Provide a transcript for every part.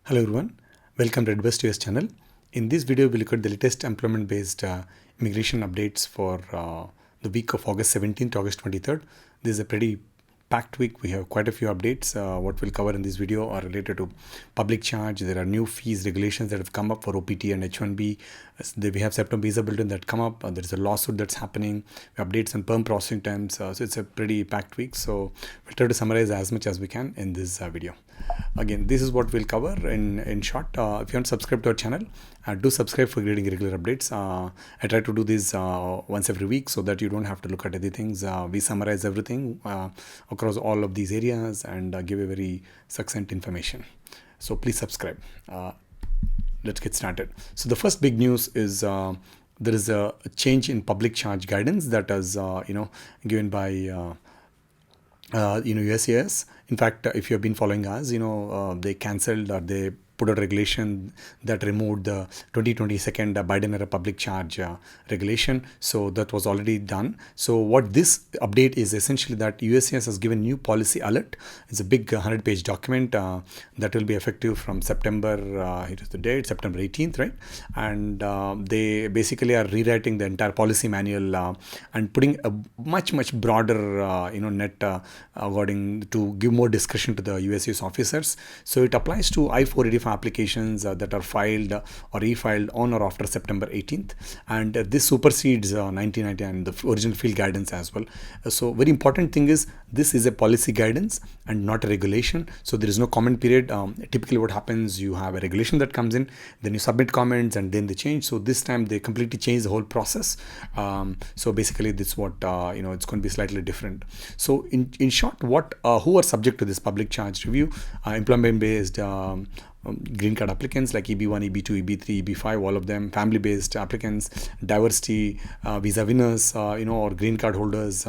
Hello everyone, welcome to Redbus US channel. In this video, we look at the latest employment-based immigration updates for the week of August 17th to August 23rd. This is a pretty packed week. We have quite a few updates. What we'll cover in this video are related to public charge. There are new fees regulations that have come up for OPT and H1B. We have H1B Visa Bulletin that come up. There is a lawsuit that's happening. Updates on PERM processing times. So it's a pretty packed week. So we'll try to summarize as much as we can in this video. Again, this is what we'll cover in short. If you aren't subscribed to our channel, do subscribe for getting regular updates. I try to do this once every week so that you don't have to look at everything. We summarize everything across all of these areas and give a very succinct information. So please subscribe. Let's get started. So the first big news is there is a change in public charge guidance that is given by USCIS. In fact, if you have been following us, they cancelled or they put a regulation that removed the 2022 Biden era public charge regulation. So that was already done. So what this update is essentially that USCIS has given new policy alert. It's a big 100-page document that will be effective from September, here is the date, September 18th, right? And they basically are rewriting the entire policy manual and putting a much broader, net according to give more discretion to the USCIS officers. So it applies to I-485 applications that are filed or refiled on or after September 18th, and this supersedes 1990 and the original field guidance as well. So very important thing is this is a policy guidance and not a regulation. So there is no comment period. Typically what happens, you have a regulation that comes in, then you submit comments and then they change. So this time they completely change the whole process. So basically this is what it's going to be slightly different. So in short, who are subject to this public charge review? Employment based green card applicants like EB1, EB2, EB3, EB5, all of them, family-based applicants, diversity visa winners, or green card holders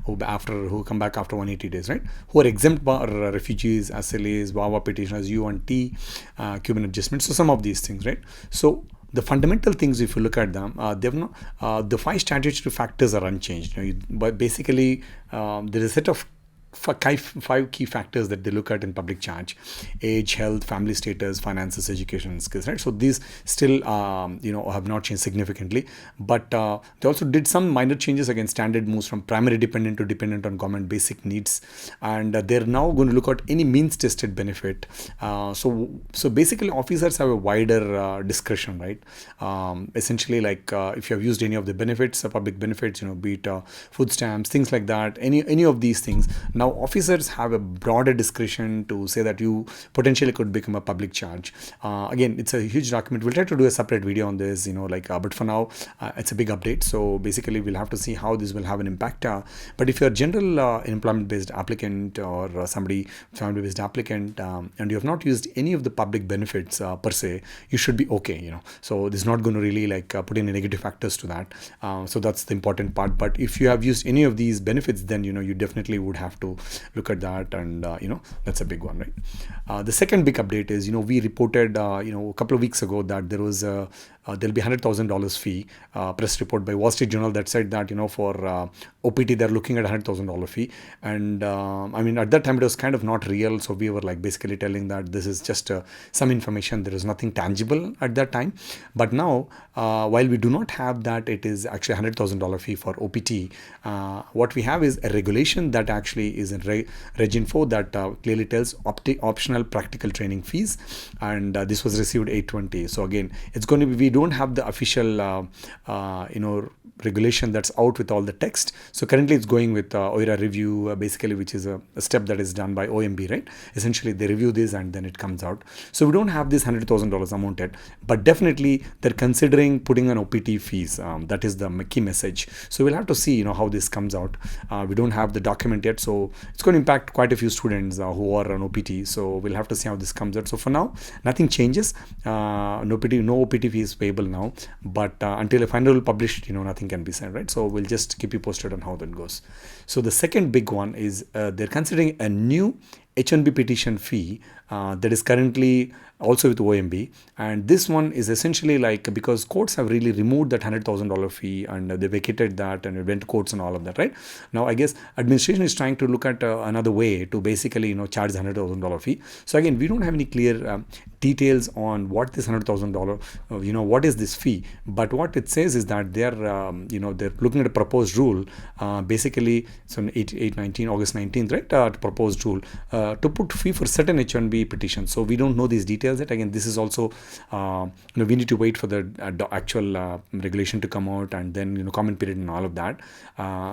who come back after 180 days, right? Who are exempt bar refugees, asylees, VAWA petitioners, U1T, Cuban adjustments. So some of these things, right? So the fundamental things, if you look at them, the 5 statutory factors are unchanged. But basically, there is a set of 5 key factors that they look at in public charge: age, health, family status, finances, education, and skills, right? So these still have not changed significantly, but they also did some minor changes against standard moves from primary dependent to dependent on government basic needs, and they're now going to look at any means tested benefit. So basically officers have a wider discretion, right? Essentially, like if you have used any of the benefits, public benefits, be it food stamps, things like that, any of these things, now officers have a broader discretion to say that you potentially could become a public charge. Again, it's a huge document. We'll try to do a separate video on this, but for now, it's a big update. So basically, we'll have to see how this will have an impact. But if you're a general employment-based applicant or somebody family-based applicant, and you have not used any of the public benefits per se, you should be okay. So this is not going to really put any negative factors to that. So that's the important part. But if you have used any of these benefits, then you definitely would have to look at that, and that's a big one, right? The second big update is we reported a couple of weeks ago that there was there'll be $100,000 fee. Press report by Wall Street Journal that said that for OPT they're looking at $100,000 fee, and at that time it was kind of not real. So we were basically telling that this is just some information. There is nothing tangible at that time. But now, while we do not have that, it is actually $100,000 fee for OPT. What we have is a regulation that actually is in Reg Info that clearly tells optional practical training fees, and this was received 820. So again, it's going to be, we don't have the official regulation that's out with all the text. So currently it's going with OIRA review, basically, which is a step that is done by OMB, right? Essentially they review this and then it comes out. So we don't have this $100,000 amount yet, but definitely they're considering putting an OPT fees. That is the key message. So we'll have to see how this comes out. We don't have the document yet, so it's going to impact quite a few students who are on OPT. So we'll have to see how this comes out. So for now, nothing changes. No OPT fees payable now, but until a final published, nothing can be said, right? So we'll just keep you posted on how that goes. So the second big one is they're considering a new H1B petition fee that is currently also with OMB, and this one is essentially like, because courts have really removed that $100,000 fee and they vacated that and it went to courts and all of that, right? Now I guess administration is trying to look at another way to basically charge the $100,000 fee. So again, we don't have any clear details on what this $100,000 what is this fee, but what it says is that they're they're looking at a proposed rule, basically it's on August 19th, right? Proposed rule to put fee for certain H1B petitions. So we don't know these details yet. Again, this is also we need to wait for the actual regulation to come out, and then comment period and all of that.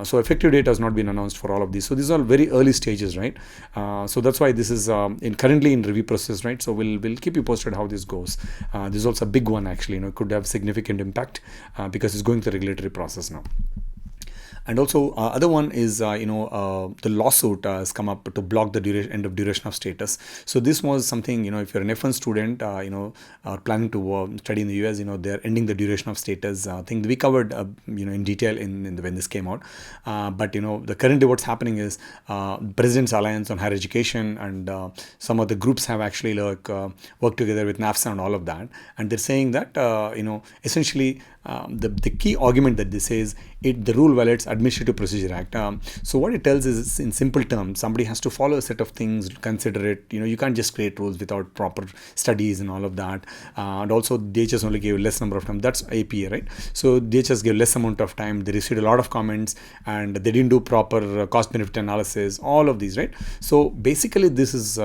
So effective date has not been announced for all of these. So these are very early stages, right? So that's why this is currently in review process, right? So we'll keep you posted how this goes. This is also a big one, actually. It could have significant impact because it's going through the regulatory process now. And also other one is the lawsuit has come up to block the end of duration of status. So this was something, if you're an F1 student are planning to study in the US, they're ending the duration of status thing. We covered in detail when this came out, but the currently what's happening is President's Alliance on Higher Education and some of the groups have actually worked together with NAFSA and all of that, and they're saying that essentially the key argument that this is the rule violates Administrative Procedure Act. So what it tells is, in simple terms, somebody has to follow a set of things, consider it. You can't just create rules without proper studies and all of that. And also DHS only gave less number of time. That's APA, right? So DHS gave less amount of time. They received a lot of comments and they didn't do proper cost benefit analysis. All of these, right? So basically, this is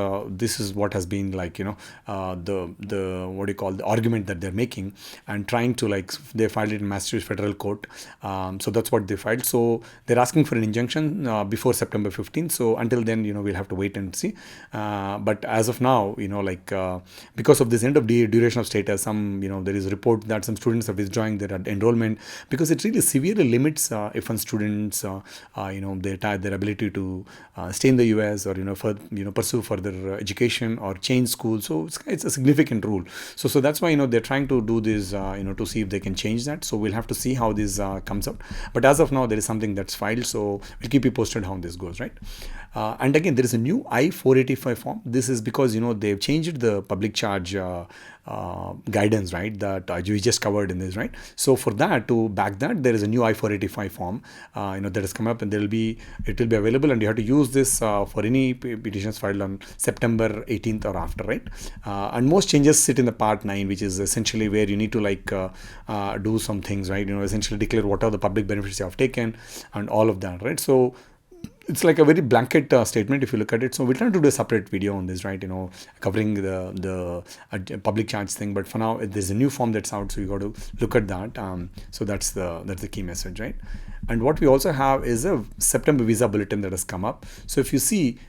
what has been like the what do you call the argument that they're making and trying to they filed it in Massachusetts Federal Court. So that's what they filed. So they're asking for an injunction before September 15th. So until then, we'll have to wait and see. But as of now, because of this end of duration of status, there is a report that some students are withdrawing their enrollment because it really severely limits F1 students, their ability to stay in the US or pursue further education or change school. So it's a significant rule. So that's why they're trying to do this to see if they can change that. So we'll have to see how this comes out. But as of now, there is something that's filed. So we'll keep you posted how this goes, right? And again, there is a new I-485 form. This is because they've changed the public charge guidance, right? That we just covered in this, right? So for that, to back that, there is a new I-485 form that has come up, and it will be available, and you have to use this for any petitions filed on September 18th or after, right? And most changes sit in the Part 9, which is essentially where you need to do some things, right? Essentially declare what are the public benefits you have taken and all of that, right? So it's like a very blanket statement if you look at it. So we're trying to do a separate video on this, right? Covering the public charge thing. But for now, there's a new form that's out, so you got to look at that. So that's the key message, right? And what we also have is a September Visa Bulletin that has come up. So if you see,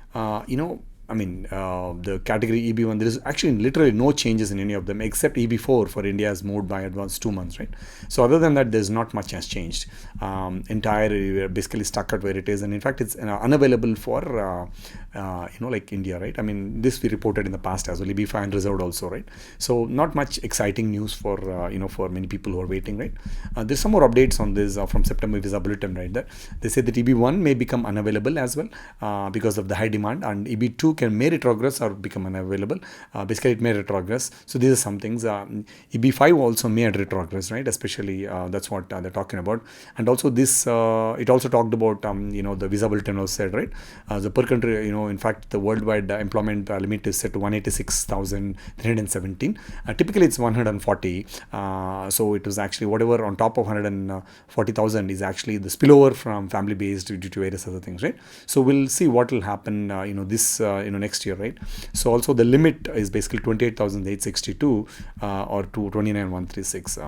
the category EB1, there is actually literally no changes in any of them except EB4 for India has moved by advanced 2 months, right? So other than that, there's not much has changed. We're basically stuck at where it is, and in fact, it's unavailable for India, right? This we reported in the past as well. EB5 and reserved also, right? So not much exciting news for for many people who are waiting, right? There's some more updates on this from September Visa Bulletin, right? That they say that EB1 may become unavailable as well because of the high demand, and EB2 may retrogress or become unavailable. Basically, it may retrogress. So these are some things. EB5 also may retrogress, right? Especially that's what they're talking about. And also this, it also talked about, the Visa Bulletin was said, right? The per country, in fact, the worldwide employment limit is set to 186,317. Typically, it's 140. So it was actually whatever on top of 140,000 is actually the spillover from family-based due to various other things, right? So we'll see what will happen, this next year, right? So also the limit is basically 28,862 or to 29,136.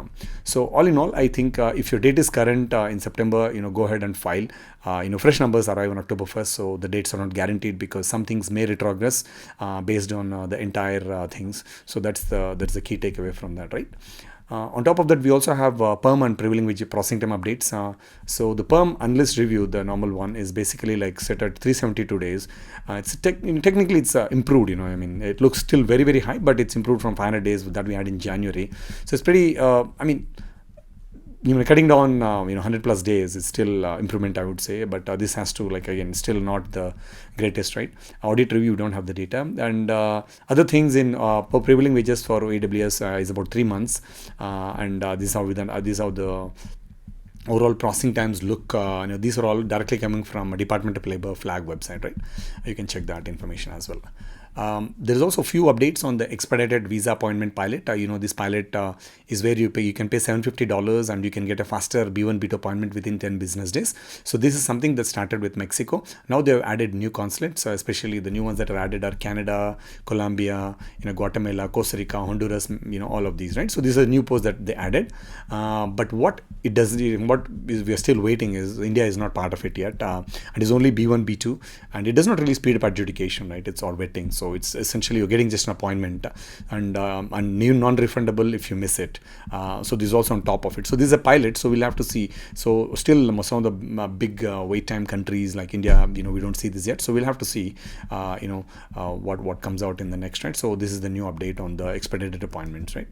So all in all, I think if your date is current in September, go ahead and file. Fresh numbers arrive on October 1st, so the dates are not guaranteed because some things may retrogress based on the entire things. So that's the key takeaway from that, right? On top of that, we also have PERM and PWD Processing Time Updates. So the PERM unlist review, the normal one, is basically set at 372 days. It's technically it's improved. It looks still very, very high, but it's improved from 500 days that we had in January. So it's pretty. cutting down 100 plus days is still improvement, I would say, but this has to, like, again, still not the greatest, right? Audit review, don't have the data. And other things in prevailing wages for AWS is about 3 months, and this is how this is how the overall processing times look. These are all directly coming from a Department of Labor flag website, right? You can check that information as well. There's also a few updates on the expedited visa appointment pilot. This pilot is where you can pay $750 and you can get a faster B1 B2 appointment within 10 business days. So this is something that started with Mexico. Now they've added new consulates, especially the new ones that are added are Canada, Colombia, Guatemala, Costa Rica, Honduras, all of these, right? So these are new posts that they added. But what we are still waiting is India is not part of it yet. And it's only B1, B2, and it does not really speed up adjudication, right? It's all vetting. So it's essentially you're getting just an appointment, and new non-refundable if you miss it. So this is also on top of it. So this is a pilot, so we'll have to see. So still some of the big wait time countries like India, we don't see this yet. So we'll have to see, what comes out in the next, right? So this is the new update on the expedited appointments, right?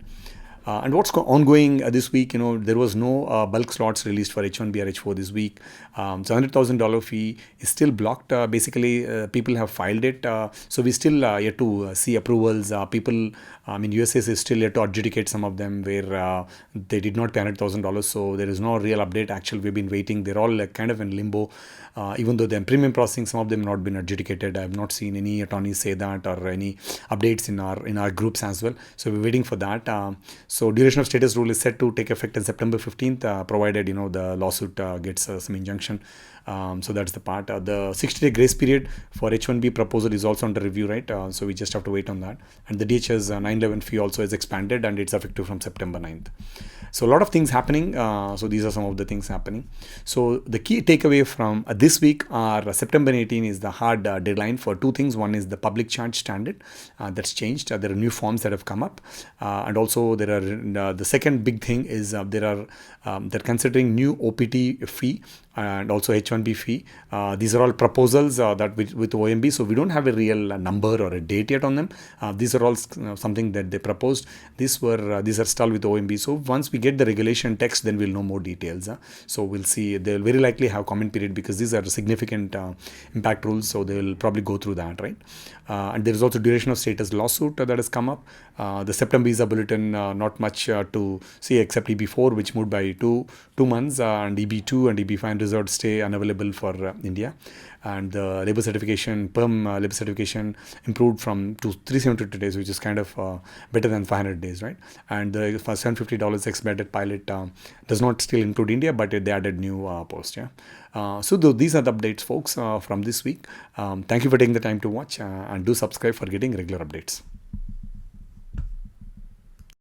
And what's ongoing this week, there was no bulk slots released for H1B or H4 this week. So $100,000 fee is still blocked. Basically, people have filed it. So we still yet to see approvals. USCIS is still yet to adjudicate some of them where they did not pay $100,000. So there is no real update. Actually, we've been waiting. They're all kind of in limbo. Even though they're premium processing, some of them have not been adjudicated. I have not seen any attorneys say that or any updates in our groups as well. So we're waiting for that. So duration of status rule is set to take effect on September 15th, provided the lawsuit gets some injunction. So that's the part. The 60-day grace period for H1B proposal is also under review, right? So we just have to wait on that. And the DHS 911 fee also is expanded and it's effective from September 9th. So a lot of things happening. So these are some of the things happening. So the key takeaway from this week are September 18 is the hard deadline for two things. One is the public charge standard that's changed. There are new forms that have come up, and also there are the second big thing is they're considering new OPT fee and also H1B fee. These are all proposals that with OMB. So we don't have a real number or a date yet on them. These are all something that they proposed. These are still with OMB. So once we get the regulation text, then we'll know more details. So we'll see. They'll very likely have comment period because these are significant impact rules. So they'll probably go through that, right? And there is also duration of status lawsuit that has come up. The September Visa Bulletin, not much to see except EB4, which moved by two months, and EB2 and EB5 reserved stay unavailable for India. And the labor certification, PERM labor certification improved from to 372 days, which is kind of better than 500 days, right? And the for $750 expedited pilot does not still include India, but they added new post, yeah. So these are the updates, folks, from this week. Thank you for taking the time to watch, and do subscribe for getting regular updates.